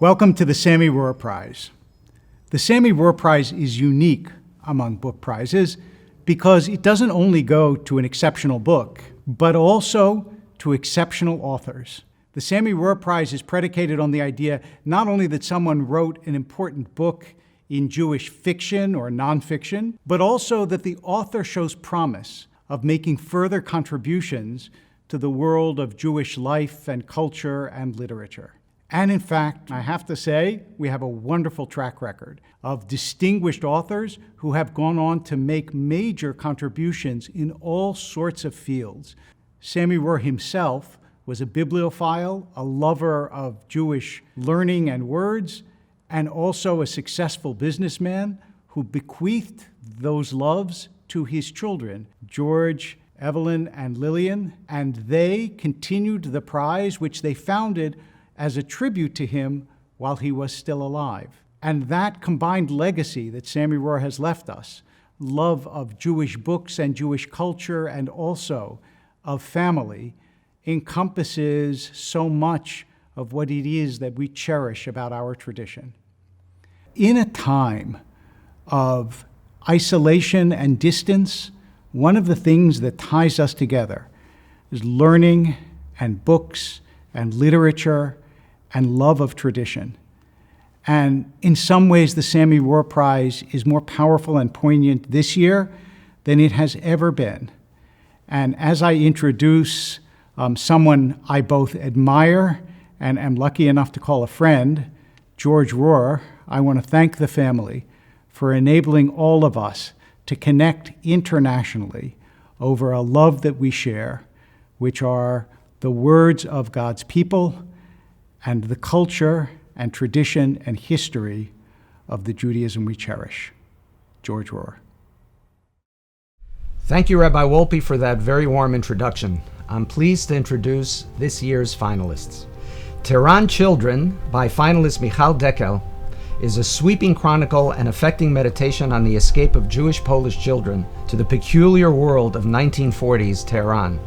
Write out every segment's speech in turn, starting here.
Welcome to the Sami Rohr Prize. The Sami Rohr Prize is unique among book prizes because it doesn't only go to an exceptional book, but also to exceptional authors. The Sami Rohr Prize is predicated on the idea not only that someone wrote an important book in Jewish fiction or nonfiction, but also that the author shows promise of making further contributions to the world of Jewish life and culture and literature. And in fact, I have to say, we have a wonderful track record of distinguished authors who have gone on to make major contributions in all sorts of fields. Sami Rohr himself was a bibliophile, a lover of Jewish learning and words, and also a successful businessman who bequeathed those loves to his children, George, Evelyn, and Lillian, and they continued the prize which they founded as a tribute to him while he was still alive. And that combined legacy that Sami Rohr has left us, love of Jewish books and Jewish culture and also of family, encompasses so much of what it is that we cherish about our tradition. In a time of isolation and distance, one of the things that ties us together is learning and books and literature and love of tradition. And in some ways, the Sami Rohr Prize is more powerful and poignant this year than it has ever been. And as I introduce someone I both admire and am lucky enough to call a friend, George Rohr, I want to thank the family for enabling all of us to connect internationally over a love that we share, which are the words of God's people and the culture and tradition and history of the Judaism we cherish. George Rohr. Thank you, Rabbi Wolpe, for that very warm introduction. I'm pleased to introduce this year's finalists. Tehran Children by finalist Michal Dekel is a sweeping chronicle and affecting meditation on the escape of Jewish Polish children to the peculiar world of 1940s Tehran.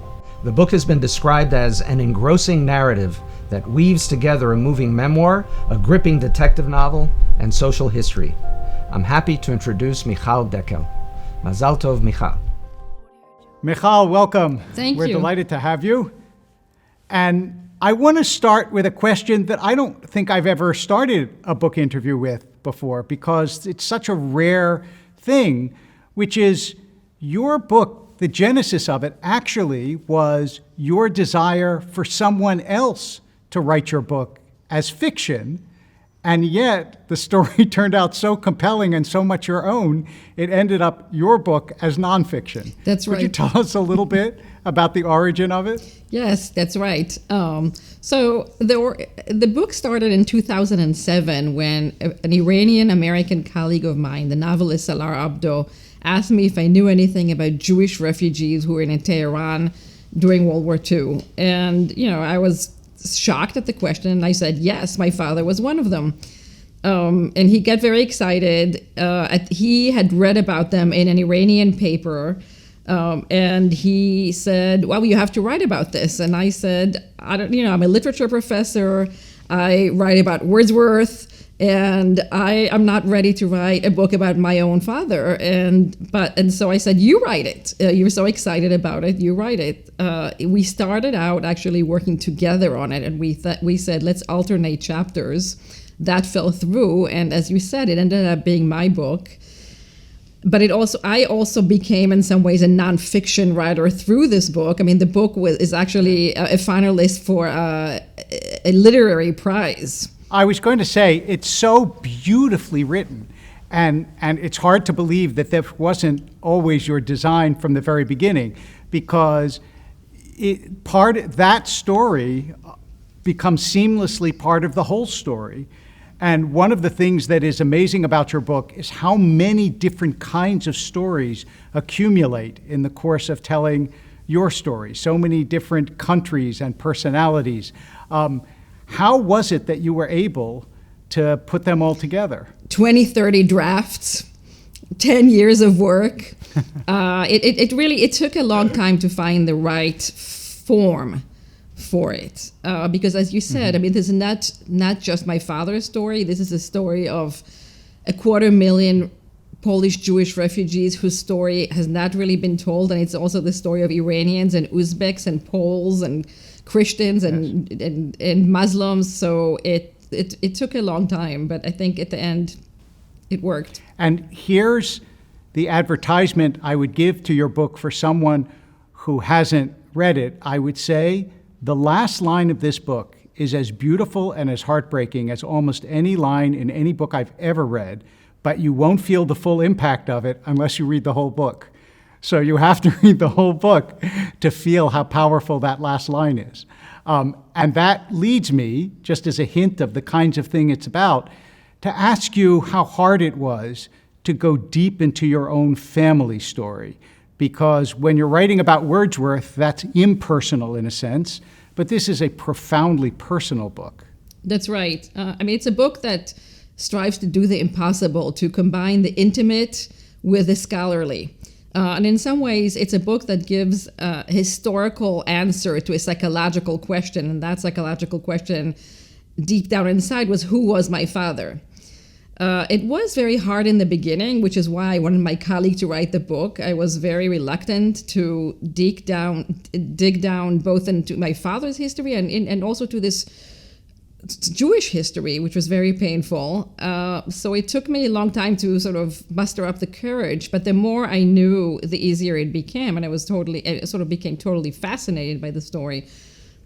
The book has been described as an engrossing narrative that weaves together a moving memoir, a gripping detective novel, and social history. I'm happy to introduce Michal Dekel. Mazal tov, Michal. Michal, welcome. Thank We're you. delighted to have you. And I want to start with a question that I don't think I've ever started a book interview with before, because it's such a rare thing, which is your book, the genesis of it actually was your desire for someone else to write your book as fiction, and yet the story turned out so compelling and so much your own, it ended up your book as nonfiction. That's right. Would you tell us a little bit about the origin of it? Yes, that's right. So the book started in 2007 when an Iranian-American colleague of mine, the novelist Salar Abdo, asked me if I knew anything about Jewish refugees who were in Tehran during World War II. And, I was shocked at the question, and I said, yes, my father was one of them. And he got very excited. He had read about them in an Iranian paper, and he said, well, you have to write about this. And I said, I'm a literature professor. I write about Wordsworth, and I'm not ready to write a book about my own father. And so I said, you write it. You're so excited about it. You write it. We started out actually working together on it, and we said, let's alternate chapters. That fell through, and as you said, it ended up being my book. But I also became, in some ways, a nonfiction writer through this book. I mean, the book is actually a finalist for a literary prize. I was going to say, it's so beautifully written, and it's hard to believe that that wasn't always your design from the very beginning, because that story becomes seamlessly part of the whole story. And one of the things that is amazing about your book is how many different kinds of stories accumulate in the course of telling your story. So many different countries and personalities. How was it that you were able to put them all together? 20, 30 drafts, 10 years of work. It took a long time to find the right form for it. Because as you said, I mean, this is not just my father's story. This is a story of 250,000 Polish Jewish refugees whose story has not really been told. And it's also the story of Iranians and Uzbeks and Poles and Christians and Muslims. So it took a long time, but I think at the end it worked. And here's the advertisement I would give to your book for someone who hasn't read it. I would say the last line of this book is as beautiful and as heartbreaking as almost any line in any book I've ever read, but you won't feel the full impact of it unless you read the whole book. So you have to read the whole book to feel how powerful that last line is. And that leads me, just as a hint of the kinds of thing it's about, to ask you how hard it was to go deep into your own family story. Because when you're writing about Wordsworth, that's impersonal in a sense, but this is a profoundly personal book. That's right. I mean, it's a book that strives to do the impossible, to combine the intimate with the scholarly. And in some ways, it's a book that gives a historical answer to a psychological question. And that psychological question deep down inside was, who was my father? It was very hard in the beginning, which is why I wanted my colleague to write the book. I was very reluctant to dig down both into my father's history and also to this Jewish history, which was very painful. So it took me a long time to sort of muster up the courage. But the more I knew, the easier it became, and I became totally fascinated by the story.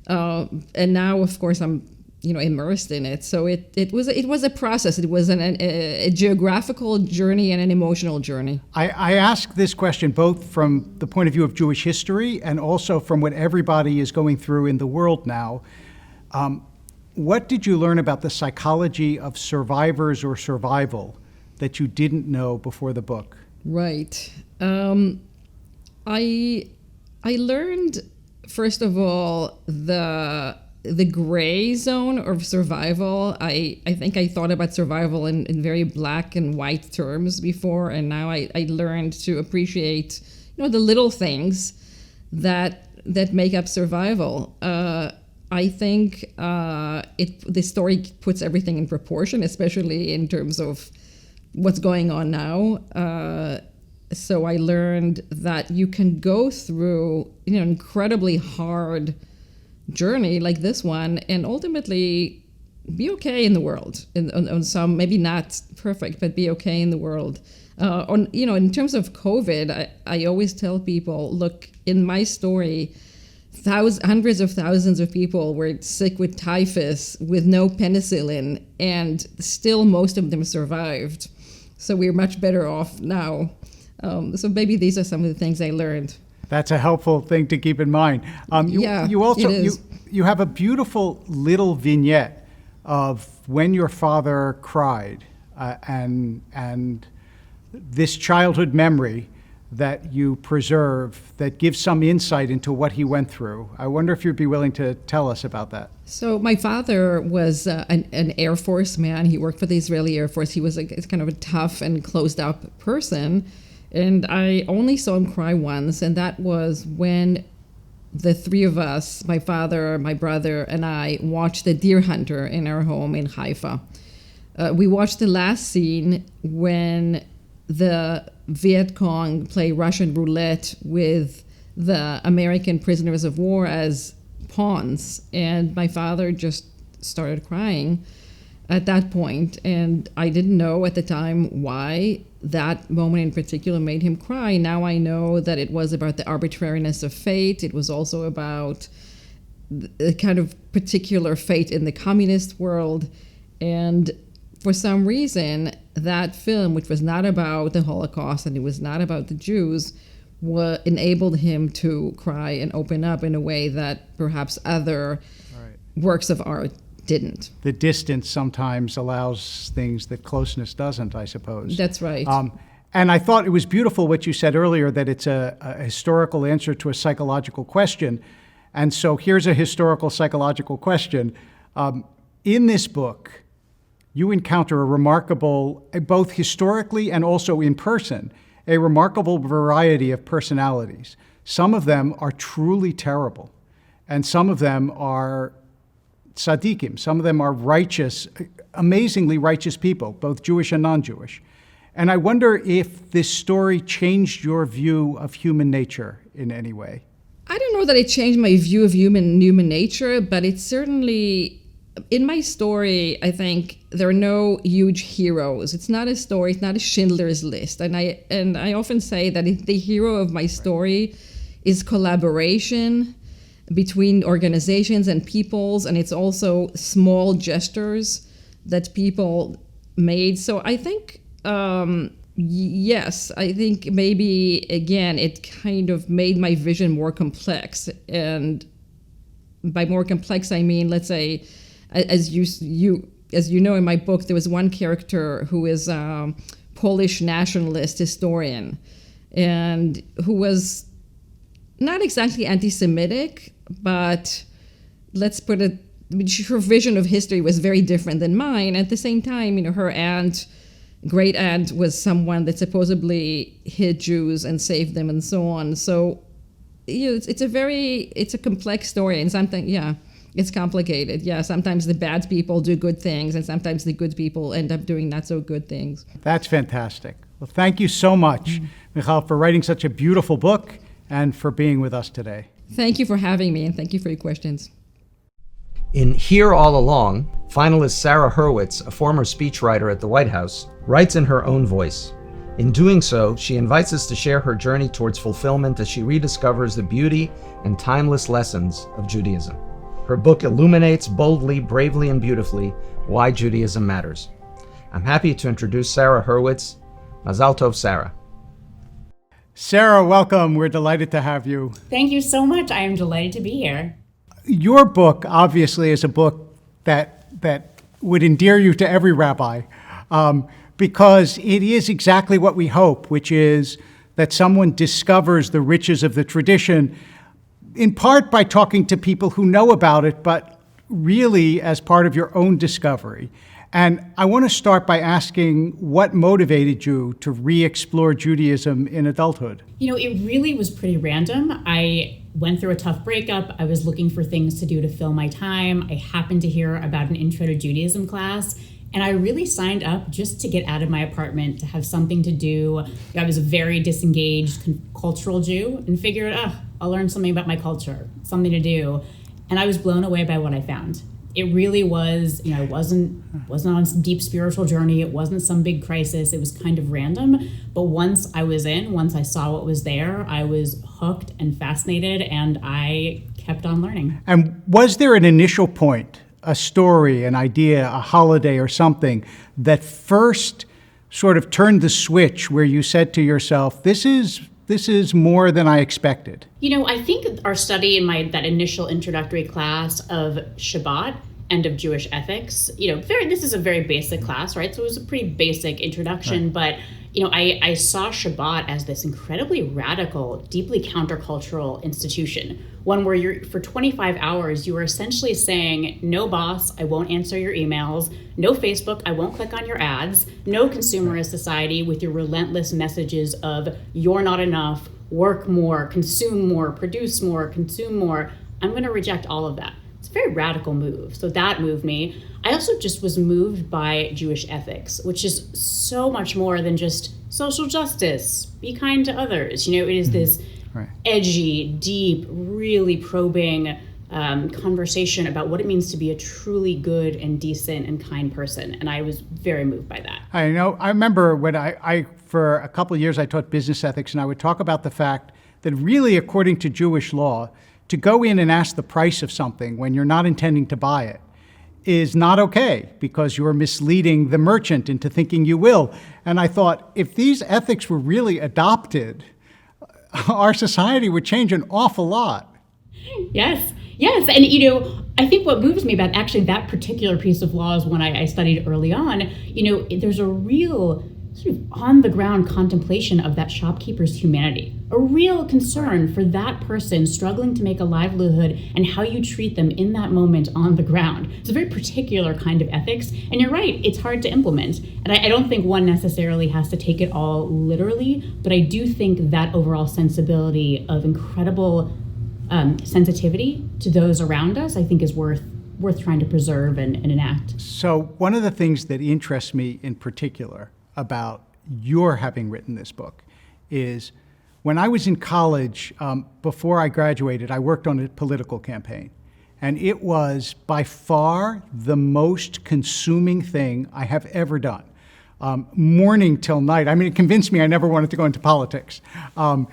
And now, of course, I'm immersed in it. So it was a process. It was a geographical journey and an emotional journey. I ask this question both from the point of view of Jewish history and also from what everybody is going through in the world now. What did you learn about the psychology of survivors or survival that you didn't know before the book? Right. I learned, first of all, the gray zone of survival. I think I thought about survival in very black and white terms before, and now I learned to appreciate the little things that make up survival. I think the story puts everything in proportion, especially in terms of what's going on now. So I learned that you can go through incredibly hard journey like this one and ultimately be okay in the world. On some, maybe not perfect, but be okay in the world. In terms of COVID, I always tell people, look, in my story, hundreds of thousands of people were sick with typhus with no penicillin, and still most of them survived. So we're much better off now. So maybe these are some of the things I learned. That's a helpful thing to keep in mind. You also you have a beautiful little vignette of when your father cried, and this childhood memory that you preserve that gives some insight into what he went through. I wonder if you'd be willing to tell us about that. So my father was an Air Force man. He worked for the Israeli Air Force. He was kind of a tough and closed up person. And I only saw him cry once, and that was when the three of us, my father, my brother, and I, watched The Deer Hunter in our home in Haifa. We watched the last scene when the Viet Cong play Russian roulette with the American prisoners of war as pawns, and my father just started crying at that point, and I didn't know at the time why that moment in particular made him cry. Now I know that it was about the arbitrariness of fate. It was also about the kind of particular fate in the communist world. And for some reason, that film, which was not about the Holocaust and it was not about the Jews, enabled him to cry and open up in a way that perhaps other works of art didn't. The distance sometimes allows things that closeness doesn't, I suppose. That's right. And I thought it was beautiful what you said earlier, that it's a historical answer to a psychological question. And so here's a historical psychological question. In this book, you encounter a remarkable, both historically and also in person, a remarkable variety of personalities. Some of them are truly terrible. and some of them are tzaddikim. Some of them are righteous, amazingly righteous people, both Jewish and non-Jewish. And I wonder if this story changed your view of human nature in any way. I don't know that it changed my view of human nature, but it certainly, in my story, I think there are no huge heroes. It's not a story, it's not a Schindler's List. And I often say that the hero of my story is collaboration between organizations and peoples, and it's also small gestures that people made. So I think, yes, I think maybe, again, it kind of made my vision more complex. And by more complex, I mean, let's say, as you know, in my book, there was one character who is a Polish nationalist historian, and who was not exactly anti-Semitic, but let's put it, her vision of history was very different than mine. At the same time, her great aunt was someone that supposedly hid Jews and saved them and so on. So, it's a complex story, and something, it's complicated. Yeah, sometimes the bad people do good things, and sometimes the good people end up doing not so good things. That's fantastic. Well, thank you so much, Michal, for writing such a beautiful book and for being with us today. Thank you for having me, and thank you for your questions. In Here All Along, finalist Sarah Hurwitz, a former speechwriter at the White House, writes in her own voice. In doing so, she invites us to share her journey towards fulfillment as she rediscovers the beauty and timeless lessons of Judaism. Her book illuminates boldly, bravely, and beautifully why Judaism matters. I'm happy to introduce Sarah Hurwitz. Mazal Tov, Sarah. Sarah, welcome. We're delighted to have you. Thank you so much. I am delighted to be here. Your book, obviously, is a book that would endear you to every rabbi, because it is exactly what we hope, which is that someone discovers the riches of the tradition, in part by talking to people who know about it, but really as part of your own discovery. And I want to start by asking what motivated you to re-explore Judaism in adulthood? It really was pretty random. I went through a tough breakup. I was looking for things to do to fill my time. I happened to hear about an Intro to Judaism class, and I really signed up just to get out of my apartment, to have something to do. I was a very disengaged cultural Jew and figured, I'll learn something about my culture, something to do. And I was blown away by what I found. It really was, it wasn't on some deep spiritual journey. It wasn't some big crisis. It was kind of random. But once I saw what was there, I was hooked and fascinated, and I kept on learning. And was there an initial point, a story, an idea, a holiday or something that first sort of turned the switch where you said to yourself, this is more than I expected? I think our study in that initial introductory class of Shabbat and of Jewish ethics, this is a very basic class, right? So it was a pretty basic introduction, right. But I saw Shabbat as this incredibly radical, deeply countercultural institution, one where for 25 hours, you were essentially saying, no boss, I won't answer your emails, no Facebook, I won't click on your ads, no consumerist society with your relentless messages of you're not enough, work more, consume more, produce more, consume more. I'm going to reject all of that. It's a very radical move. So that moved me. I also just was moved by Jewish ethics, which is so much more than just social justice, be kind to others. It is this edgy, deep, really probing conversation about what it means to be a truly good and decent and kind person. And I was very moved by that. I know. I remember when I for a couple of years, I taught business ethics, and I would talk about the fact that really, according to Jewish law, to go in and ask the price of something when you're not intending to buy it is not okay, because you're misleading the merchant into thinking you will. And I thought, if these ethics were really adopted, our society would change an awful lot. Yes. And, I think what moves me about actually that particular piece of law is when I studied early on, there's a real sort of on-the-ground contemplation of that shopkeeper's humanity, a real concern for that person struggling to make a livelihood and how you treat them in that moment on the ground. It's a very particular kind of ethics, and you're right, it's hard to implement. And I don't think one necessarily has to take it all literally, but I do think that overall sensibility of incredible sensitivity to those around us, I think is worth trying to preserve and enact. So one of the things that interests me in particular about your having written this book is when I was in college, before I graduated, I worked on a political campaign. And it was by far the most consuming thing I have ever done. Morning till night. I mean, it convinced me I never wanted to go into politics. But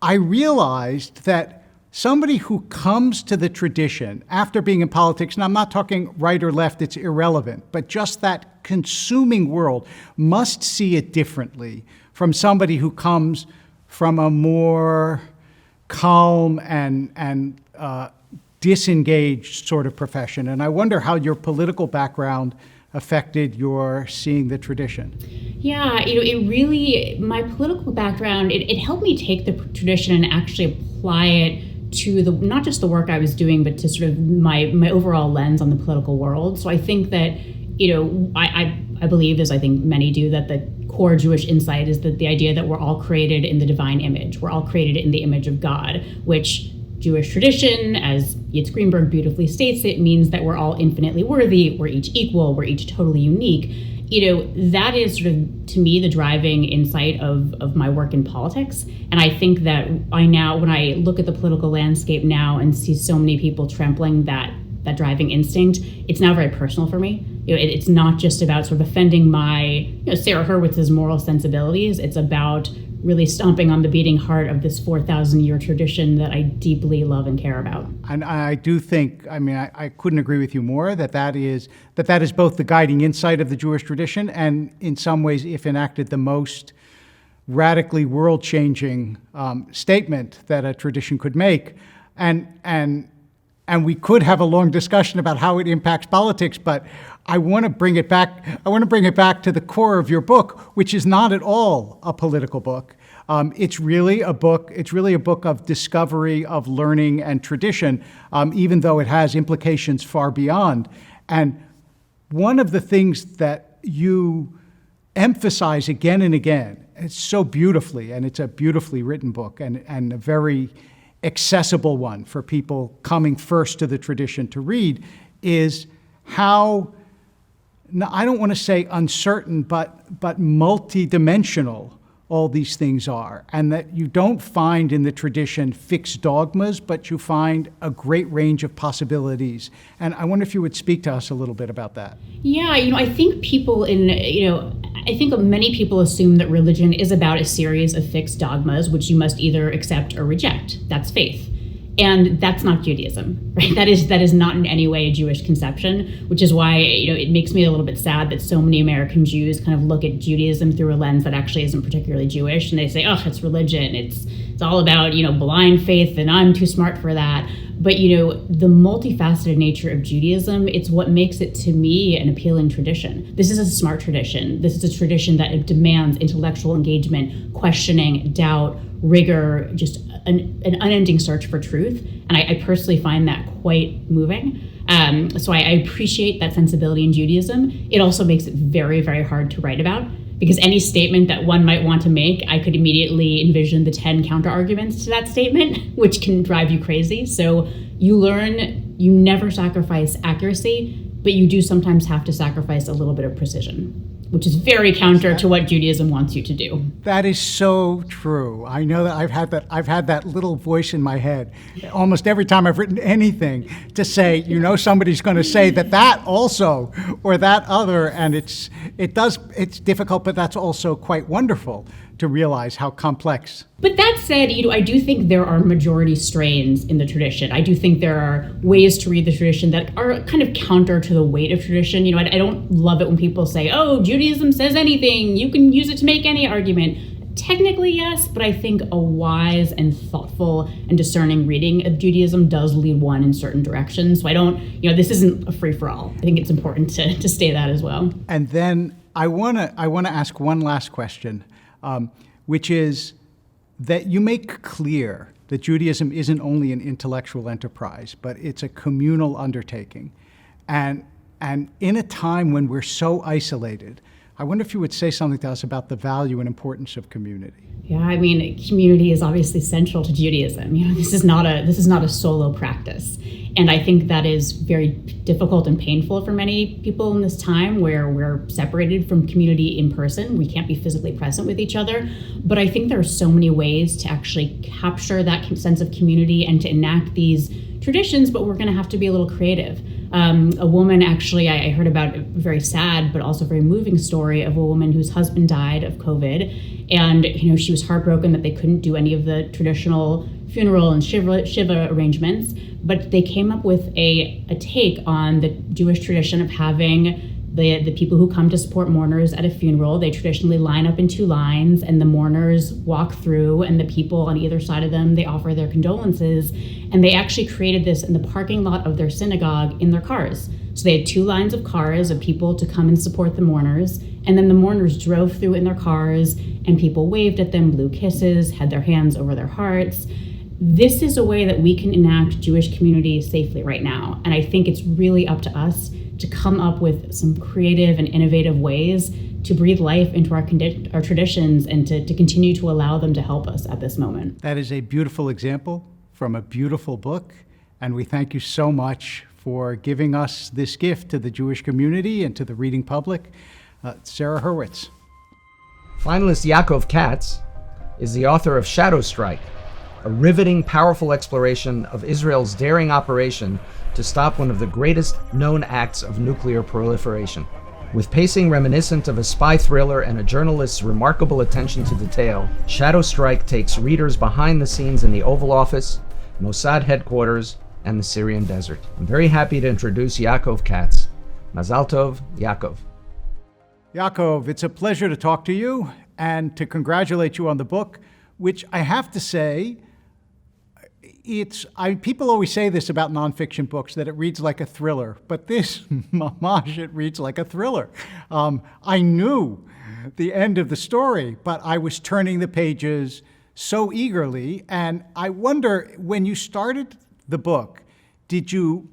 I realized that somebody who comes to the tradition after being in politics, and I'm not talking right or left, it's irrelevant, but just that consuming world must see it differently from somebody who comes from a more calm and disengaged sort of profession. And I wonder how your political background affected your seeing the tradition. Yeah, it really, my political background, it helped me take the tradition and actually apply it to not just the work I was doing, but to sort of my overall lens on the political world. So I think that, I believe, as I think many do, that the core Jewish insight is that the idea that we're all created in the divine image. We're all created in the image of God, which Jewish tradition, as Yitz Greenberg beautifully states it, means that we're all infinitely worthy, we're each equal, we're each totally unique. That is sort of, to me, the driving insight of my work in politics. And I think that when I look at the political landscape now and see so many people trampling that driving instinct, it's now very personal for me. It's not just about sort of offending my, Sarah Hurwitz's moral sensibilities. It's about really stomping on the beating heart of this 4,000-year tradition that I deeply love and care about. And I do think, I couldn't agree with you more, that is both the guiding insight of the Jewish tradition and in some ways, if enacted, the most radically world-changing statement that a tradition could make. And we could have a long discussion about how it impacts politics, but I want to bring it back to the core of your book, which is not at all a political book. It's really a book of discovery, of learning and tradition, even though it has implications far beyond. And one of the things that you emphasize again and again, it's so beautifully, and it's a beautifully written book and a very accessible one for people coming first to the tradition to read, is how, I don't want to say uncertain, but multidimensional all these things are, and that you don't find in the tradition fixed dogmas, but you find a great range of possibilities. And I wonder if you would speak to us a little bit about that. Yeah, I think many people assume that religion is about a series of fixed dogmas, which you must either accept or reject. That's faith. And that's not Judaism, right? That is not in any way a Jewish conception, which is why, it makes me a little bit sad that so many American Jews kind of look at Judaism through a lens that actually isn't particularly Jewish. And they say, oh, it's religion. It's all about, blind faith, and I'm too smart for that. But, the multifaceted nature of Judaism, it's what makes it, to me, an appealing tradition. This is a smart tradition. This is a tradition that demands intellectual engagement, questioning, doubt, rigor, just an unending search for truth. And I personally find that quite moving. So I appreciate that sensibility in Judaism. It also makes it very, very hard to write about, because any statement that one might want to make, I could immediately envision the 10 counter-arguments to that statement, which can drive you crazy. So you learn, you never sacrifice accuracy, but you do sometimes have to sacrifice a little bit of precision, which is very counter to what Judaism wants you to do. That is so true. I know that I've had that little voice in my head almost every time I've written anything to say, somebody's going to say that also or that other, and it's difficult, but that's also quite wonderful to realize how complex. But that said, I do think there are majority strains in the tradition. I do think there are ways to read the tradition that are kind of counter to the weight of tradition. I don't love it when people say, oh, Judaism says anything, you can use it to make any argument. Technically, yes, but I think a wise and thoughtful and discerning reading of Judaism does lead one in certain directions. So I don't, this isn't a free-for-all. I think it's important to state that as well. And then I want to ask one last question, which is that you make clear that Judaism isn't only an intellectual enterprise, but it's a communal undertaking. And in a time when we're so isolated, I wonder if you would say something to us about the value and importance of community. Yeah, I mean, community is obviously central to Judaism. This is not a solo practice, and I think that is very difficult and painful for many people in this time where we're separated from community in person. We can't be physically present with each other, but I think there are so many ways to actually capture that sense of community and to enact these traditions. But we're going to have to be a little creative. A woman, actually, I heard about a very sad but also very moving story of a woman whose husband died of COVID, and she was heartbroken that they couldn't do any of the traditional funeral and shiva arrangements, but they came up with a take on the Jewish tradition of having the people who come to support mourners at a funeral. They traditionally line up in two lines, and the mourners walk through, and the people on either side of them, they offer their condolences. And they actually created this in the parking lot of their synagogue in their cars. So they had two lines of cars of people to come and support the mourners, and then the mourners drove through in their cars, and people waved at them, blew kisses, had their hands over their hearts. This is a way that we can enact Jewish community safely right now. And I think it's really up to us to come up with some creative and innovative ways to breathe life into our traditions and to continue to allow them to help us at this moment. That is a beautiful example from a beautiful book, and we thank you so much for giving us this gift to the Jewish community and to the reading public. Sarah Hurwitz. Finalist Yaakov Katz is the author of Shadow Strike, a riveting, powerful exploration of Israel's daring operation to stop one of the greatest known acts of nuclear proliferation. With pacing reminiscent of a spy thriller and a journalist's remarkable attention to detail, Shadow Strike takes readers behind the scenes in the Oval Office, Mossad headquarters, and the Syrian desert. I'm very happy to introduce Yaakov Katz. Mazal Tov, Yaakov. Yaakov, it's a pleasure to talk to you and to congratulate you on the book, which I have to say, people always say this about nonfiction books, that it reads like a thriller, but this, mamash, it reads like a thriller. I knew the end of the story, but I was turning the pages so eagerly, and I wonder, when you started the book, did you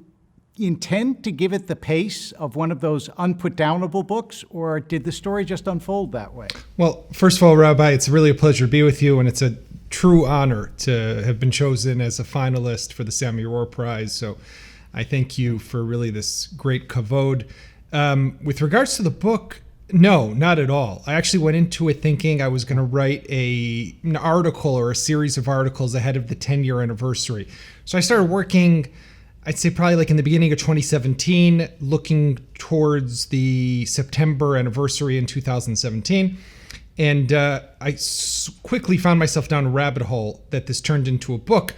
intend to give it the pace of one of those unputdownable books, or did the story just unfold that way? Well, first of all, Rabbi, it's really a pleasure to be with you, and it's a true honor to have been chosen as a finalist for the Sami Rohr Prize. So I thank you for really this great kavod. With regards to the book, no, not at all. I actually went into it thinking I was going to write an article or a series of articles ahead of the 10-year anniversary. So I started working, I'd say probably like in the beginning of 2017, looking towards the September anniversary in 2017. And I quickly found myself down a rabbit hole that this turned into a book.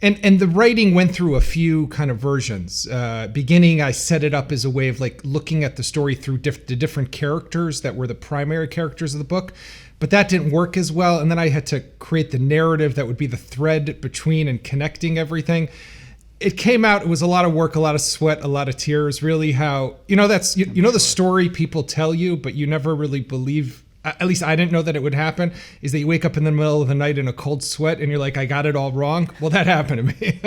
And the writing went through a few kind of versions. Beginning, I set it up as a way of like looking at the story through the different characters that were the primary characters of the book. But that didn't work as well. And then I had to create the narrative that would be the thread between and connecting everything. It came out, it was a lot of work, a lot of sweat, a lot of tears, really how, that's, the story people tell you, but you never really believe, at least I didn't know that it would happen, is that you wake up in the middle of the night in a cold sweat and you're like, I got it all wrong. Well, that happened to me.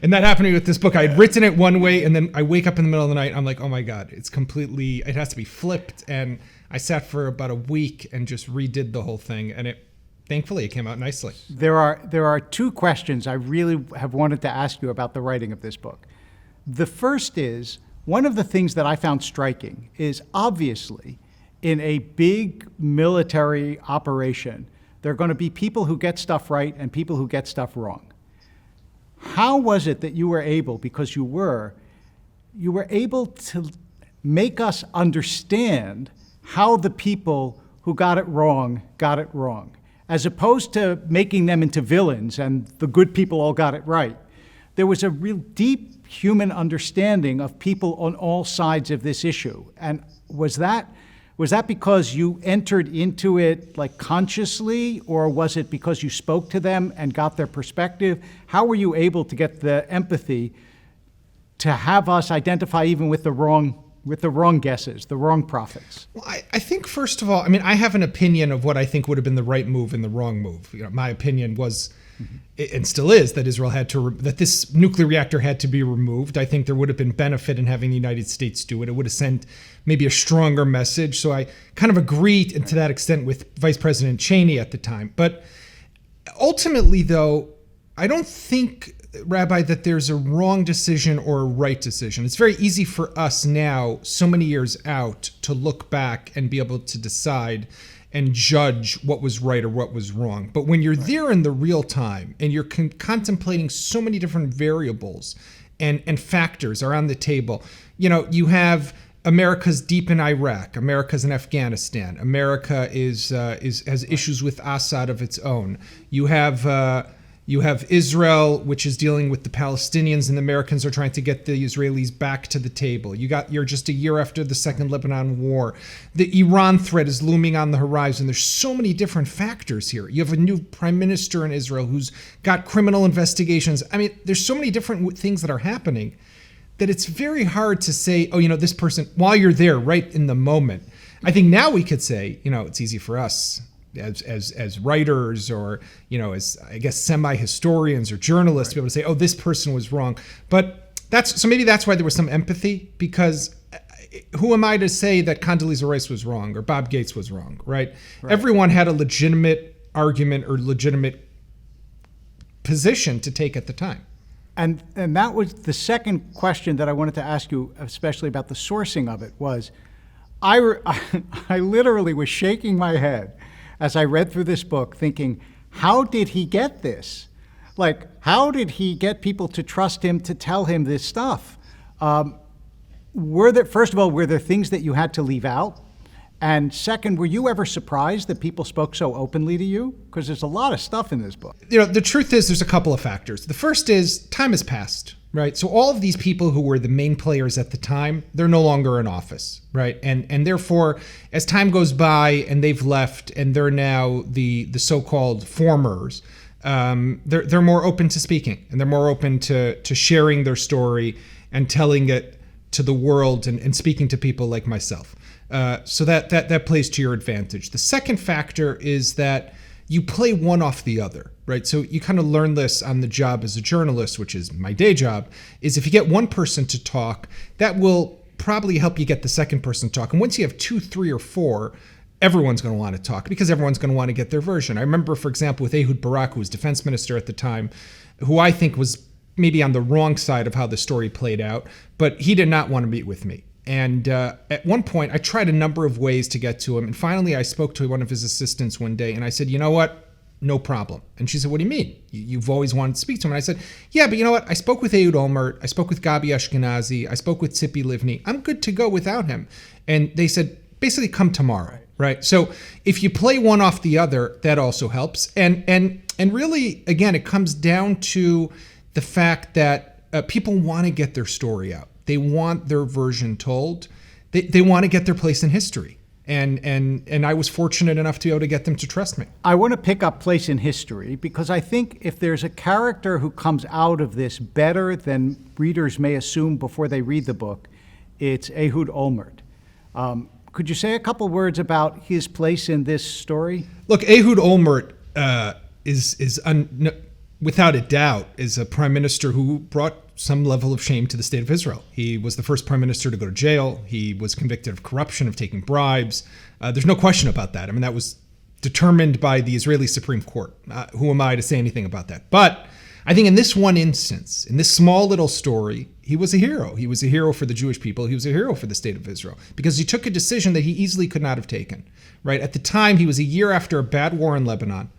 And that happened to me with this book. I had written it one way and then I wake up in the middle of the night. I'm like, oh my God, it has to be flipped. And I sat for about a week and just redid the whole thing. And thankfully it came out nicely. There are two questions I really have wanted to ask you about the writing of this book. The first is, one of the things that I found striking is obviously in a big military operation, there are going to be people who get stuff right and people who get stuff wrong. How was it that you were able, because you were able to make us understand how the people who got it wrong, as opposed to making them into villains and the good people all got it right? There was a real deep human understanding of people on all sides of this issue. And was that because you entered into it like consciously, or was it because you spoke to them and got their perspective? How were you able to get the empathy to have us identify even with the wrong guesses, the wrong prophets? Well, I think, first of all, I have an opinion of what I think would have been the right move and the wrong move. My opinion was and still is, that Israel had to, that this nuclear reactor had to be removed. I think there would have been benefit in having the United States do it. It would have sent maybe a stronger message. So I kind of agree to that extent with Vice President Cheney at the time. But ultimately, though, I don't think, Rabbi, that there's a wrong decision or a right decision. It's very easy for us now, so many years out, to look back and be able to decide and judge what was right or what was wrong. But when you're there in the real time and you're contemplating so many different variables and factors are on the table, you have America's deep in Iraq, America's in Afghanistan, America has issues with Assad of its own. You have Israel, which is dealing with the Palestinians, and the Americans are trying to get the Israelis back to the table. You're just a year after the Second Lebanon War. The Iran threat is looming on the horizon. There's so many different factors here. You have a new prime minister in Israel who's got criminal investigations. I mean, there's so many different things that are happening that it's very hard to say, this person, while you're there right in the moment. I think now we could say, it's easy for us as writers or, as I guess semi-historians or journalists to be able to say, this person was wrong. But maybe that's why there was some empathy, because who am I to say that Condoleezza Rice was wrong or Bob Gates was wrong, right? Everyone had a legitimate argument or legitimate position to take at the time. And that was the second question that I wanted to ask you, especially about the sourcing of it, was I literally was shaking my head as I read through this book thinking, how did he get this? Like, how did he get people to trust him to tell him this stuff? First of all, were there things that you had to leave out? And second, were you ever surprised that people spoke so openly to you? Because there's a lot of stuff in this book. The truth is there's a couple of factors. The first is time has passed, right? So all of these people who were the main players at the time, they're no longer in office, right? And therefore, as time goes by and they've left and they're now the so-called formers, they're more open to speaking and they're more open to sharing their story and telling it to the world and speaking to people like myself. So that plays to your advantage. The second factor is that you play one off the other, right? So you kind of learn this on the job as a journalist, which is my day job, is if you get one person to talk, that will probably help you get the second person to talk. And once you have 2, 3, or 4, everyone's going to want to talk because everyone's going to want to get their version. I remember, for example, with Ehud Barak, who was defense minister at the time, who I think was maybe on the wrong side of how the story played out, but he did not want to meet with me. And at one point, I tried a number of ways to get to him. And finally, I spoke to one of his assistants one day, and I said, you know what? No problem. And she said, what do you mean? You've always wanted to speak to him. And I said, yeah, but you know what? I spoke with Ehud Olmert. I spoke with Gabi Ashkenazi. I spoke with Tzipi Livni. I'm good to go without him. And they said, basically, come tomorrow, right? So if you play one off the other, that also helps. And really, again, it comes down to the fact that people want to get their story out. They want their version told. They want to get their place in history. And I was fortunate enough to be able to get them to trust me. I want to pick up place in history because I think if there's a character who comes out of this better than readers may assume before they read the book, it's Ehud Olmert. Could you say a couple words about his place in this story? Look, Ehud Olmert is without a doubt, is a prime minister who brought some level of shame to the state of Israel. He was the first prime minister to go to jail. He was convicted of corruption, of taking bribes. There's no question about that. I mean, that was determined by the Israeli Supreme Court. Who am I to say anything about that? But I think in this one instance, in this small little story, he was a hero. He was a hero for the Jewish people. He was a hero for the state of Israel because he took a decision that he easily could not have taken, right? At the time, he was a year after a bad war in Lebanon,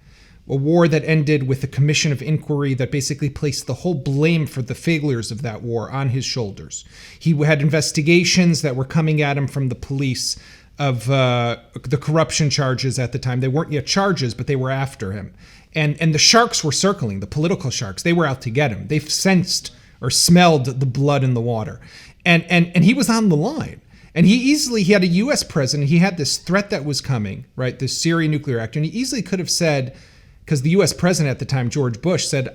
a war that ended with a commission of inquiry that basically placed the whole blame for the failures of that war on his shoulders. He had investigations that were coming at him from the police of the corruption charges at the time. They weren't yet charges, but they were after him. And the sharks were circling, the political sharks. They were out to get him. They sensed or smelled the blood in the water. And he was on the line. And he had a U.S. president. He had this threat that was coming, right, this Syrian nuclear reactor. And he easily could have said, because the U.S. president at the time, George Bush, said,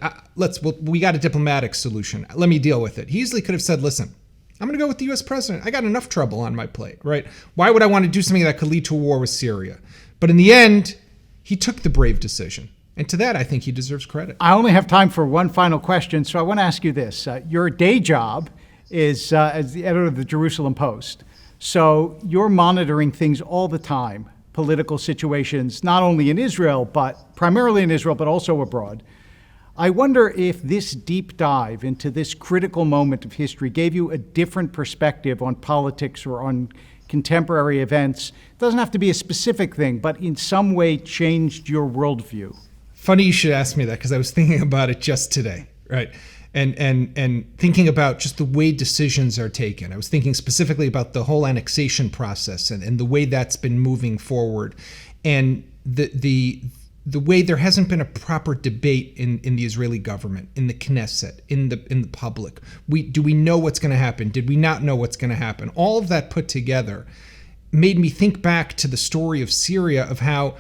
we got a diplomatic solution. Let me deal with it. He easily could have said, listen, I'm going to go with the U.S. president. I got enough trouble on my plate, right? Why would I want to do something that could lead to a war with Syria? But in the end, he took the brave decision. And to that, I think he deserves credit. I only have time for one final question, so I want to ask you this. Your day job is as the editor of the Jerusalem Post. So you're monitoring things all the time, political situations, not only in Israel, but primarily in Israel, but also abroad. I wonder if this deep dive into this critical moment of history gave you a different perspective on politics or on contemporary events. It doesn't have to be a specific thing, but in some way changed your worldview. Funny you should ask me that, because I was thinking about it just today, right? And thinking about just the way decisions are taken. I was thinking specifically about the whole annexation process and the way that's been moving forward, and the way there hasn't been a proper debate in the Israeli government, in the Knesset, in the public. Do we know what's going to happen? Did we not know what's going to happen? All of that put together made me think back to the story of Syria, of how,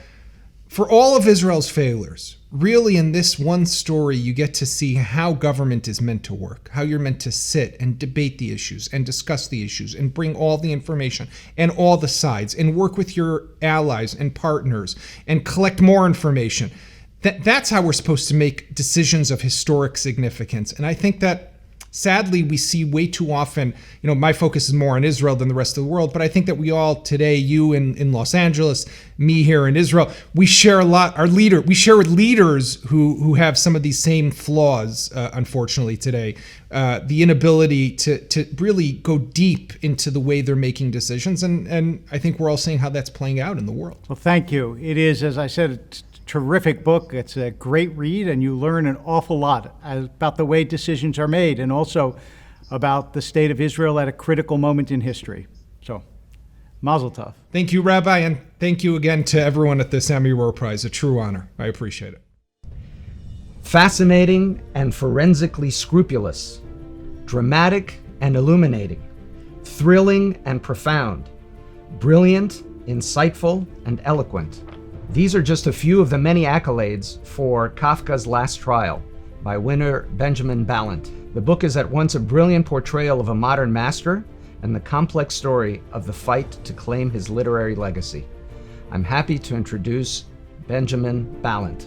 for all of Israel's failures, really in this one story, you get to see how government is meant to work, how you're meant to sit and debate the issues and discuss the issues and bring all the information and all the sides and work with your allies and partners and collect more information. That's how we're supposed to make decisions of historic significance. And I think that sadly, we see way too often, my focus is more on Israel than the rest of the world, but I think that we all today, you in Los Angeles, me here in Israel, we share a lot, we share with leaders who have some of these same flaws, unfortunately today, the inability to really go deep into the way they're making decisions. And I think we're all seeing how that's playing out in the world. Well, thank you. It is, as I said, terrific book. It's a great read, and you learn an awful lot about the way decisions are made and also about the state of Israel at a critical moment in history. So, mazel tov. Thank you, Rabbi, and thank you again to everyone at the Sami Rohr Prize. A true honor. I appreciate it. Fascinating and forensically scrupulous, dramatic and illuminating, thrilling and profound, brilliant, insightful, and eloquent. These are just a few of the many accolades for Kafka's Last Trial by winner Benjamin Balint. The book is at once a brilliant portrayal of a modern master and the complex story of the fight to claim his literary legacy. I'm happy to introduce Benjamin Balint.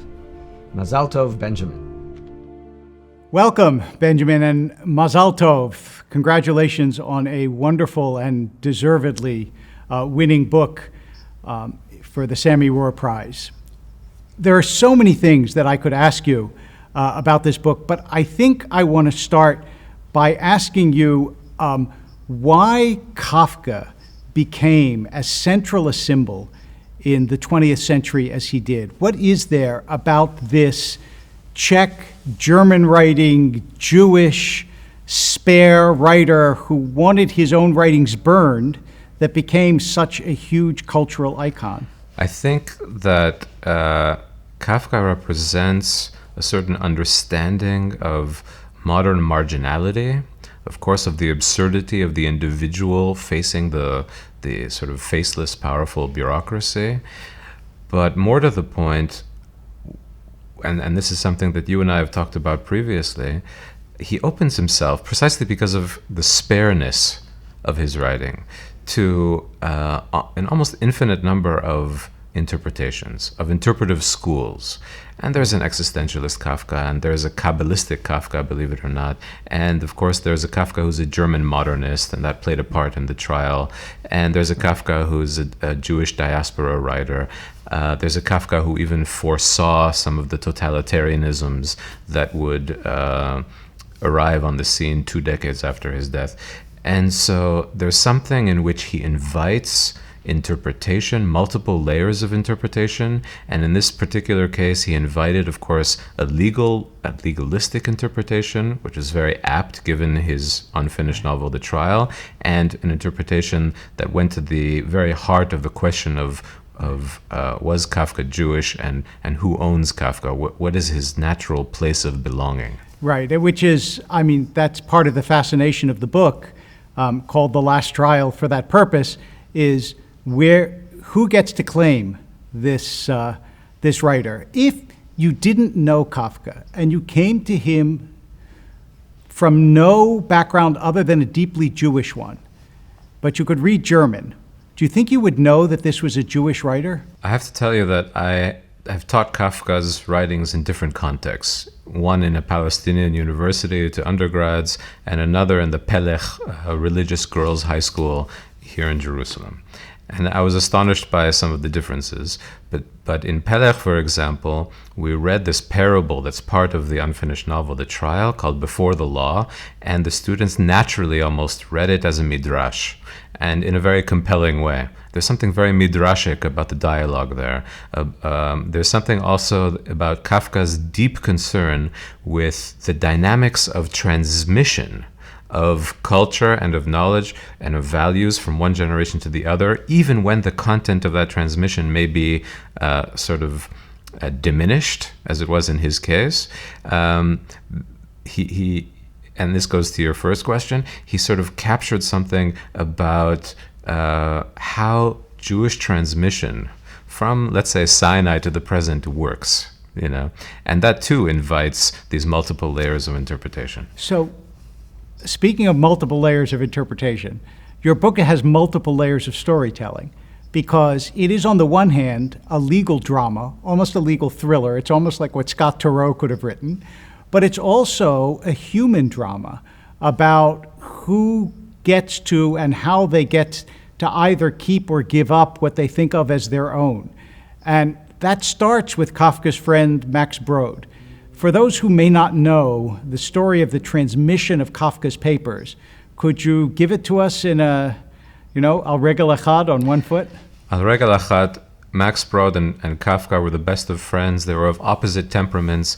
Mazal Tov, Benjamin. Welcome, Benjamin, and Mazal Tov. Congratulations on a wonderful and deservedly winning book for the Sami Rohr Prize. There are so many things that I could ask you about this book, but I think I want to start by asking you why Kafka became as central a symbol in the 20th century as he did. What is there about this Czech, German-writing, Jewish, spare writer who wanted his own writings burned that became such a huge cultural icon? I think that Kafka represents a certain understanding of modern marginality, of course, of the absurdity of the individual facing the sort of faceless, powerful bureaucracy. But more to the point, and this is something that you and I have talked about previously, he opens himself, precisely because of the spareness of his writing, to an almost infinite number of interpretations, of interpretive schools. And there's an existentialist Kafka, and there's a Kabbalistic Kafka, believe it or not. And of course, there's a Kafka who's a German modernist, and that played a part in the trial. And there's a Kafka who's a Jewish diaspora writer. There's a Kafka who even foresaw some of the totalitarianisms that would arrive on the scene 2 decades after his death. And so there's something in which he invites interpretation, multiple layers of interpretation, and in this particular case, he invited, of course, a legalistic interpretation, which is very apt given his unfinished novel, The Trial, and an interpretation that went to the very heart of the question of was Kafka Jewish, and who owns Kafka? What is his natural place of belonging? Right, which is, I mean, that's part of the fascination of the book, called The Last Trial for that purpose, is who gets to claim this writer. If you didn't know Kafka and you came to him from no background other than a deeply Jewish one, but you could read German, do you think you would know that this was a Jewish writer? I have to tell you that have taught Kafka's writings in different contexts. One in a Palestinian university to undergrads, and another in the Pelech religious girls' high school here in Jerusalem. And I was astonished by some of the differences. But in Pelech, for example, we read this parable that's part of the unfinished novel, The Trial, called Before the Law, and the students naturally almost read it as a midrash, and in a very compelling way. There's something very midrashic about the dialogue there. There's something also about Kafka's deep concern with the dynamics of transmission of culture and of knowledge and of values from one generation to the other, even when the content of that transmission may be diminished, as it was in his case. He and this goes to your first question, he sort of captured something about how Jewish transmission from, let's say, Sinai to the present works, and that too invites these multiple layers of interpretation. So, speaking of multiple layers of interpretation, your book has multiple layers of storytelling because it is, on the one hand, a legal drama, almost a legal thriller. It's almost like what Scott Turow could have written, but it's also a human drama about who gets to and how they get to either keep or give up what they think of as their own. And that starts with Kafka's friend Max Brod. For those who may not know the story of the transmission of Kafka's papers, could you give it to us in a, al regel echad, on one foot? Al regel echad, Max Brod and Kafka were the best of friends. They were of opposite temperaments.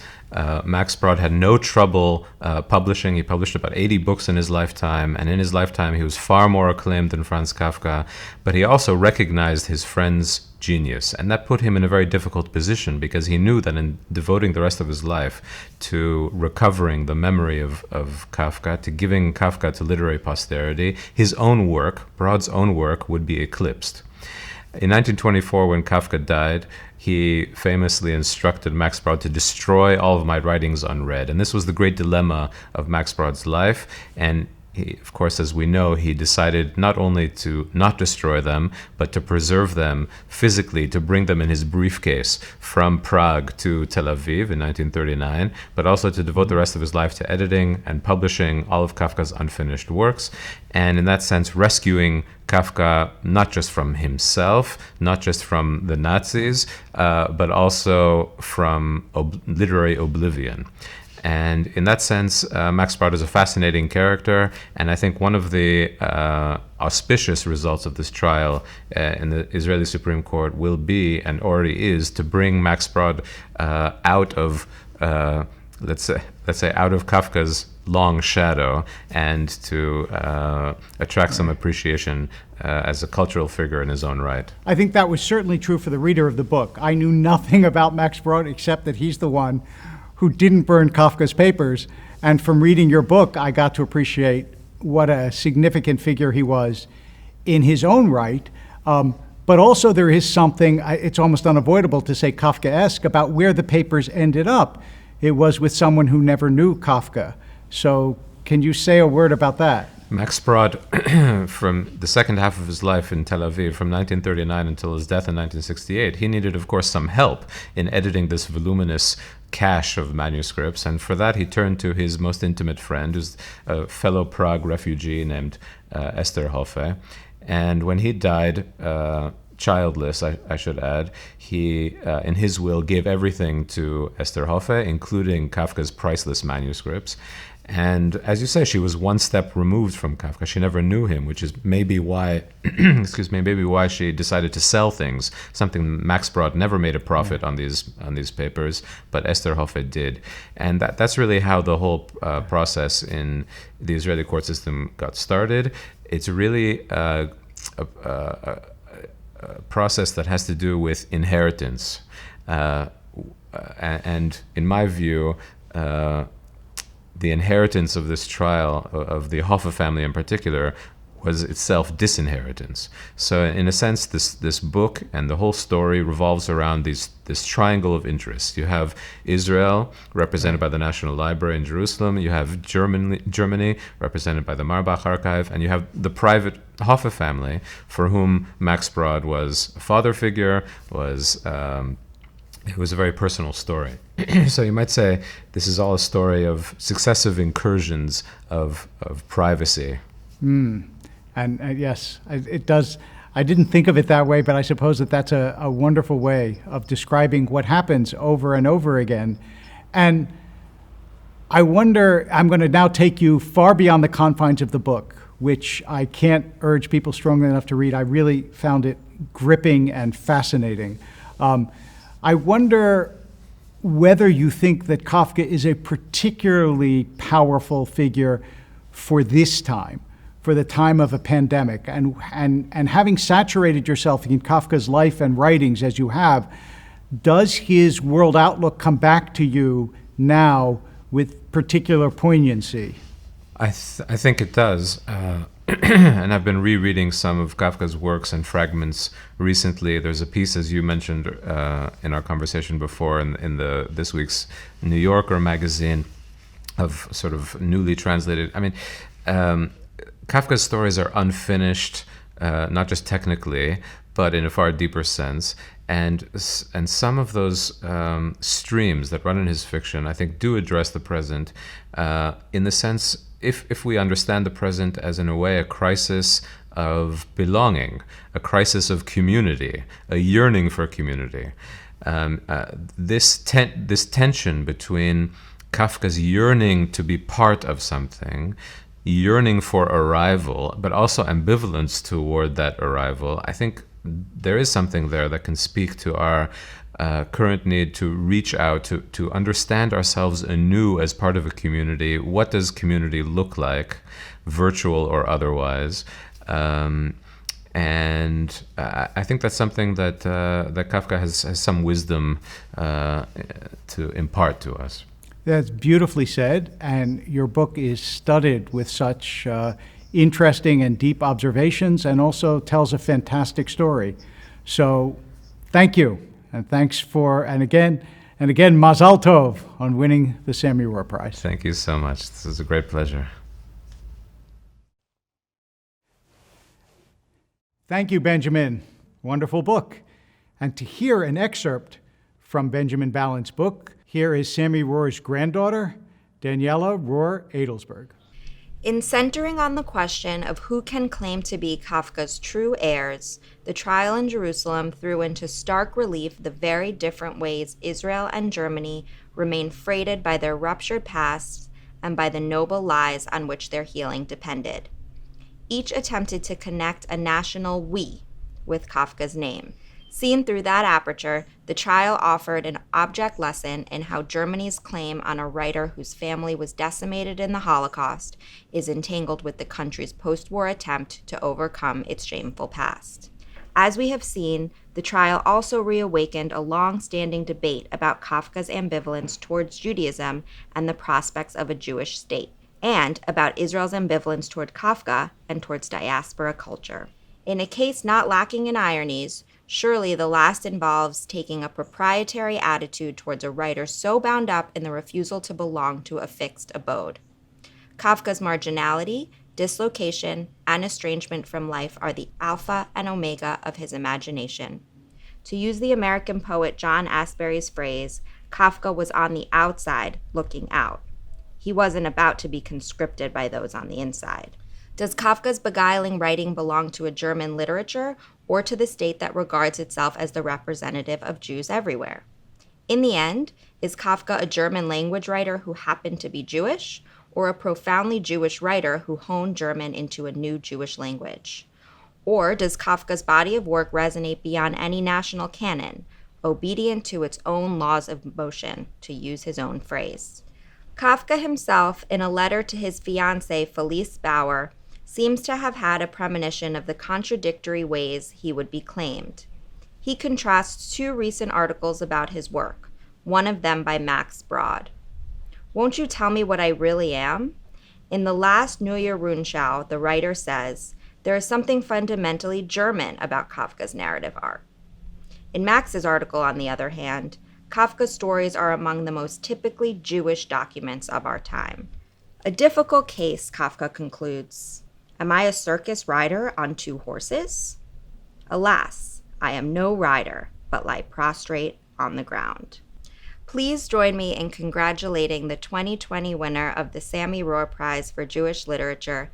Max Brod had no trouble publishing. He published about 80 books in his lifetime, and in his lifetime he was far more acclaimed than Franz Kafka. But he also recognized his friend's genius, and that put him in a very difficult position because he knew that in devoting the rest of his life to recovering the memory of Kafka, to giving Kafka to literary posterity, his own work, Brod's own work, would be eclipsed. In 1924, when Kafka died, he famously instructed Max Brod to destroy all of my writings unread. And this was the great dilemma of Max Brod's life. And he, of course, as we know, he decided not only to not destroy them, but to preserve them physically, to bring them in his briefcase from Prague to Tel Aviv in 1939, but also to devote the rest of his life to editing and publishing all of Kafka's unfinished works, and in that sense rescuing Kafka not just from himself, not just from the Nazis, but also from literary oblivion. And in that sense, Max Brod is a fascinating character, and I think one of the auspicious results of this trial in the Israeli Supreme Court will be, and already is, to bring Max Brod out of, let's say, out of Kafka's long shadow, and to attract some appreciation as a cultural figure in his own right. I think that was certainly true for the reader of the book. I knew nothing about Max Brod except that he's the one who didn't burn Kafka's papers. And from reading your book, I got to appreciate what a significant figure he was in his own right. But also there is something, it's almost unavoidable to say Kafkaesque, about where the papers ended up. It was with someone who never knew Kafka. So can you say a word about that? Max Brod, from the second half of his life in Tel Aviv, from 1939 until his death in 1968, he needed, of course, some help in editing this voluminous cache of manuscripts, and for that he turned to his most intimate friend, who's a fellow Prague refugee named Esther Hoffe. And when he died, childless, I should add, he, in his will, gave everything to Esther Hoffe, including Kafka's priceless manuscripts. And as you say, she was one step removed from Kafka. She never knew him, which is maybe why, maybe why she decided to sell things. Something Max Brod never made a profit on these papers, but Esther Hoffe did. And that's really how the whole process in the Israeli court system got started. It's really a process that has to do with inheritance. And in my view, the inheritance of this trial, of the Hoffe family in particular, was itself disinheritance. So in a sense, this book and the whole story revolves around this triangle of interests. You have Israel, represented by the National Library in Jerusalem. You have Germany, represented by the Marbach Archive. And you have the private Hoffe family, for whom Max Brod was a father figure, was it was a very personal story. So you might say this is all a story of successive incursions of privacy. And yes, it does. I didn't think of it that way, but I suppose that that's a wonderful way of describing what happens over and over again. And I wonder, I'm going to now take you far beyond the confines of the book, which I can't urge people strongly enough to read. I really found it gripping and fascinating. I wonder whether you think that Kafka is a particularly powerful figure for this time, for the time of a pandemic, and having saturated yourself in Kafka's life and writings as you have, does his world outlook come back to you now with particular poignancy? I think it does. And I've been rereading some of Kafka's works and fragments recently. There's a piece, as you mentioned in our conversation before, in this week's New Yorker magazine, of sort of newly translated. I mean, Kafka's stories are unfinished, not just technically, but in a far deeper sense. And some of those streams that run in his fiction, I think, do address the present in the sense, if we understand the present as, in a way, a crisis of belonging, a crisis of community, a yearning for community. This tension between Kafka's yearning to be part of something, yearning for arrival, but also ambivalence toward that arrival, I think there is something there that can speak to our current need to reach out, to understand ourselves anew as part of a community. What does community look like, virtual or otherwise? And I think that's something that Kafka has some wisdom to impart to us. That's beautifully said, and your book is studded with such interesting and deep observations, and also tells a fantastic story. So thank you, and thanks and again, Mazal Tov on winning the Sami Rohr Prize. Thank you so much. This is a great pleasure. Thank you, Benjamin. Wonderful book. And to hear an excerpt from Benjamin Balint's book, here is Sami Rohr's granddaughter, Daniela Rohr Adelsberg. In centering on the question of who can claim to be Kafka's true heirs, the trial in Jerusalem threw into stark relief the very different ways Israel and Germany remain freighted by their ruptured pasts and by the noble lies on which their healing depended. Each attempted to connect a national we with Kafka's name. Seen through that aperture, the trial offered an object lesson in how Germany's claim on a writer whose family was decimated in the Holocaust is entangled with the country's post-war attempt to overcome its shameful past. As we have seen, the trial also reawakened a long-standing debate about Kafka's ambivalence towards Judaism and the prospects of a Jewish state, and about Israel's ambivalence toward Kafka and towards diaspora culture. In a case not lacking in ironies, surely the last involves taking a proprietary attitude towards a writer so bound up in the refusal to belong to a fixed abode. Kafka's marginality, dislocation, and estrangement from life are the alpha and omega of his imagination. To use the American poet John Asbury's phrase, Kafka was on the outside looking out. He wasn't about to be conscripted by those on the inside. Does Kafka's beguiling writing belong to a German literature or to the state that regards itself as the representative of Jews everywhere? In the end, is Kafka a German language writer who happened to be Jewish, or a profoundly Jewish writer who honed German into a new Jewish language? Or does Kafka's body of work resonate beyond any national canon, obedient to its own laws of motion, to use his own phrase? Kafka himself, in a letter to his fiancée Felice Bauer, seems to have had a premonition of the contradictory ways he would be claimed. He contrasts two recent articles about his work, one of them by Max Brod. "Won't you tell me what I really am?" In the last Neue Rundschau, the writer says, there is something fundamentally German about Kafka's narrative art. In Max's article, on the other hand, Kafka's stories are among the most typically Jewish documents of our time. A difficult case, Kafka concludes. Am I a circus rider on two horses? Alas, I am no rider, but lie prostrate on the ground. Please join me in congratulating the 2020 winner of the Sami Rohr Prize for Jewish Literature,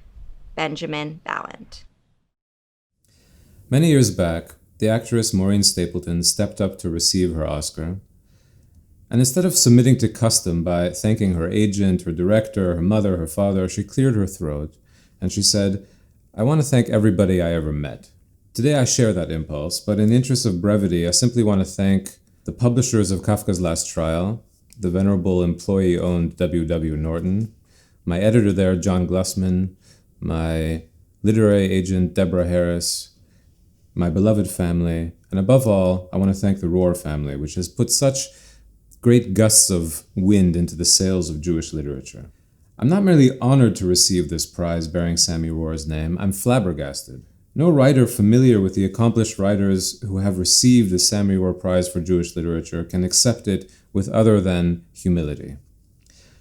Benjamin Ballant. Many years back, the actress Maureen Stapleton stepped up to receive her Oscar, and instead of submitting to custom by thanking her agent, her director, her mother, her father, she cleared her throat, and she said, "I want to thank everybody I ever met." Today I share that impulse, but in the interest of brevity, I simply want to thank the publishers of Kafka's Last Trial, the venerable employee-owned W.W. Norton, my editor there, John Glussman, my literary agent, Deborah Harris, my beloved family, and above all, I want to thank the Rohr family, which has put such great gusts of wind into the sails of Jewish literature. I'm not merely honored to receive this prize bearing Sami Rohr's name, I'm flabbergasted. No writer familiar with the accomplished writers who have received the Sami Rohr Prize for Jewish Literature can accept it with other than humility.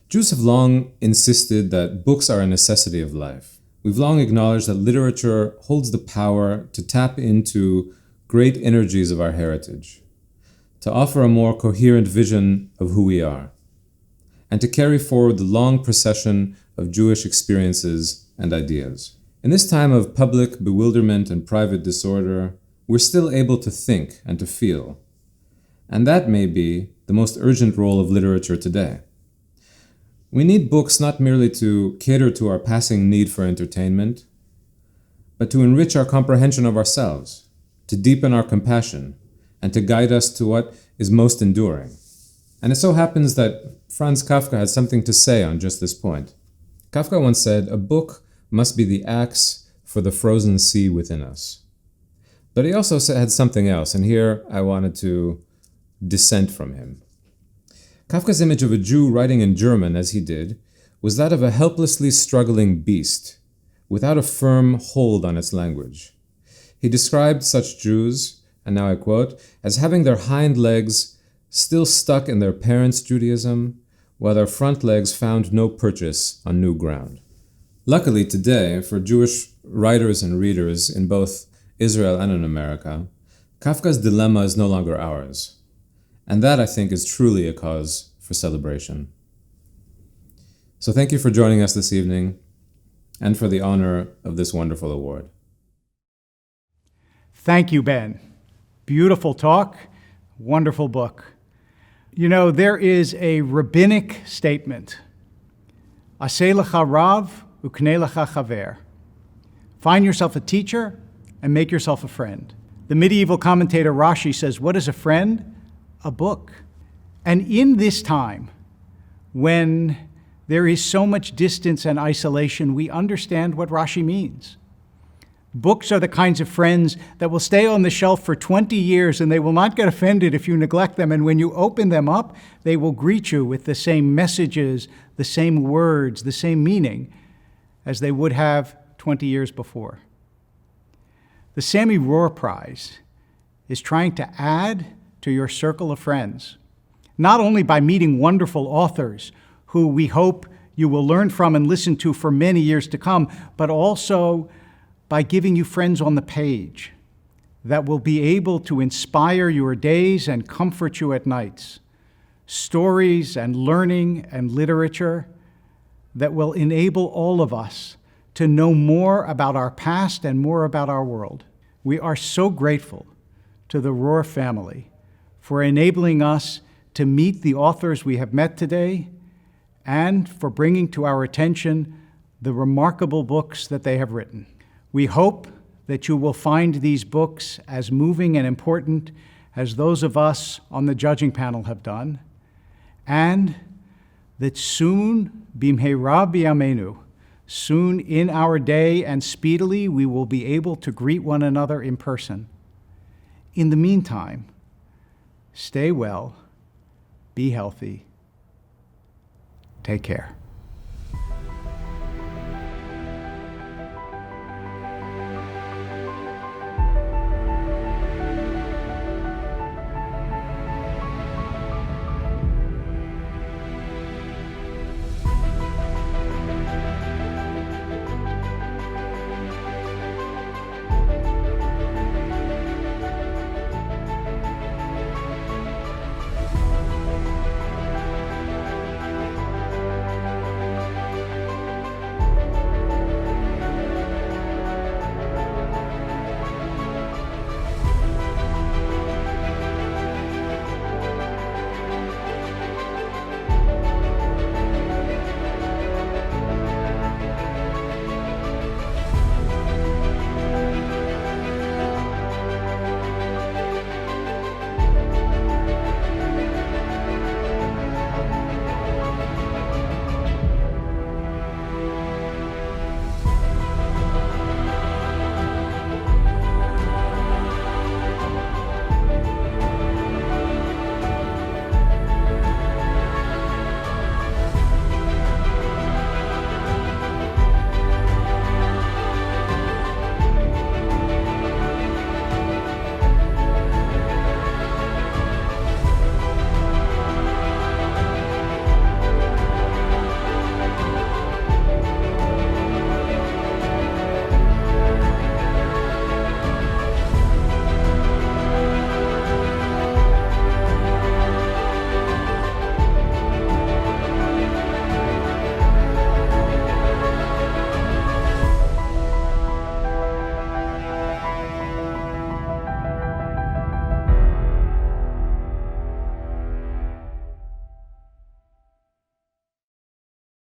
Jews have long insisted that books are a necessity of life. We've long acknowledged that literature holds the power to tap into great energies of our heritage, to offer a more coherent vision of who we are, and to carry forward the long procession of Jewish experiences and ideas. In this time of public bewilderment and private disorder, we're still able to think and to feel, and that may be the most urgent role of literature today. We need books not merely to cater to our passing need for entertainment, but to enrich our comprehension of ourselves, to deepen our compassion, and to guide us to what is most enduring. And it so happens that Franz Kafka had something to say on just this point. Kafka once said, "A book must be the axe for the frozen sea within us." But he also had something else, and here I wanted to dissent from him. Kafka's image of a Jew writing in German, as he did, was that of a helplessly struggling beast, without a firm hold on its language. He described such Jews, and now I quote, as having their hind legs still stuck in their parents' Judaism, while their front legs found no purchase on new ground. Luckily today, for Jewish writers and readers in both Israel and in America, Kafka's dilemma is no longer ours. And that, I think, is truly a cause for celebration. So thank you for joining us this evening and for the honor of this wonderful award. Thank you, Ben. Beautiful talk, wonderful book. You know, there is a rabbinic statement, Aseh lecha rav uknei lecha chaver. Find yourself a teacher and make yourself a friend. The medieval commentator Rashi says, what is a friend? A book. And in this time, when there is so much distance and isolation, we understand what Rashi means. Books are the kinds of friends that will stay on the shelf for 20 years and they will not get offended if you neglect them. And when you open them up, they will greet you with the same messages, the same words, the same meaning as they would have 20 years before. The Sami Rohr Prize is trying to add to your circle of friends, not only by meeting wonderful authors who we hope you will learn from and listen to for many years to come, but also by giving you friends on the page that will be able to inspire your days and comfort you at nights, stories and learning and literature that will enable all of us to know more about our past and more about our world. We are so grateful to the Rohr family for enabling us to meet the authors we have met today and for bringing to our attention the remarkable books that they have written. We hope that you will find these books as moving and important as those of us on the judging panel have done, and that soon, bimheira b'yameinu, soon in our day and speedily, we will be able to greet one another in person. In the meantime, stay well, be healthy, take care.